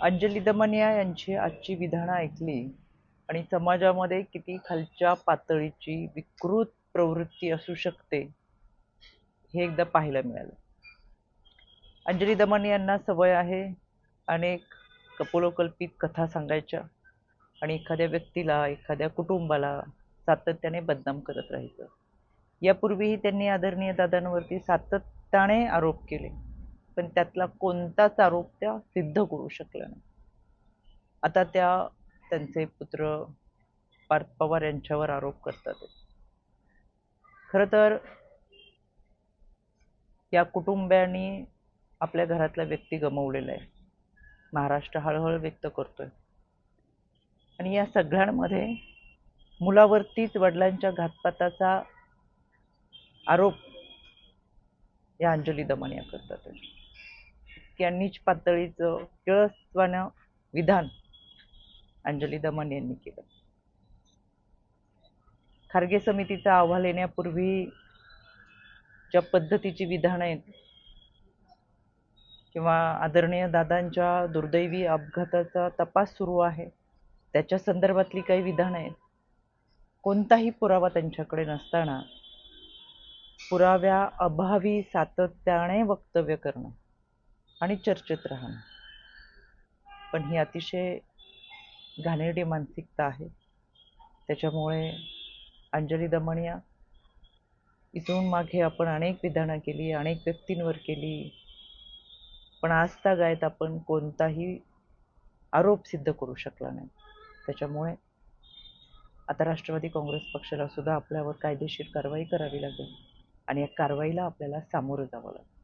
अंजली दमनिया यांची आजची विधानं ऐकली आणि समाजामध्ये किती खालच्या पातळीची विकृत प्रवृत्ती असू शकते हे एकदा पाहायला मिळालं. अंजली दमनिया यांना सवय आहे अनेक कपोलकल्पित कथा सांगायच्या आणि एखाद्या व्यक्तीला, एखाद्या कुटुंबाला सातत्याने बदनाम करत राहायचं. यापूर्वीही त्यांनी आदरणीय दादांवरती सातत्याने आरोप केले, पण त्यातला कोणताच आरोप त्या सिद्ध करू शकल्या नाही. आता त्या त्यांचे पुत्र पार्थ पवार यांच्यावर आरोप करतात. खरं तर या कुटुंबियांनी आपल्या घरातला व्यक्ती गमावलेला आहे. महाराष्ट्र हळहळ व्यक्त करतोय आणि या सगळ्यांमध्ये मुलावरतीच वडिलांच्या घातपाताचा आरोप या अंजली दमनिया करतात. या नीच पातळीचं किळसवाणं विधान अंजली दमन यांनी केलं. खारगे समितीचा अहवाल येण्यापूर्वी ज्या पद्धतीची विधानं आहेत किंवा आदरणीय दादांच्या दुर्दैवी अपघाताचा तपास सुरू आहे त्याच्या संदर्भातली काही विधानं आहेत. कोणताही पुरावा त्यांच्याकडे नसताना पुराव्या अभावी सातत्याने वक्तव्य करणं आणि चर्चेत राहणं, पण ही अतिशय घाणेरडी मानसिकता आहे. त्याच्यामुळे अंजली दमनिया इथून मागे आपण अनेक विधानं केली, अनेक व्यक्तींवर केली, पण आजतागायत आपण कोणताही आरोप सिद्ध करू शकला नाही. त्याच्यामुळे आता राष्ट्रवादी काँग्रेस पक्षाला सुद्धा आपल्यावर कायदेशीर कारवाई करावी लागेल आणि या कारवाईला आपल्याला सामोरं जावं लागेल.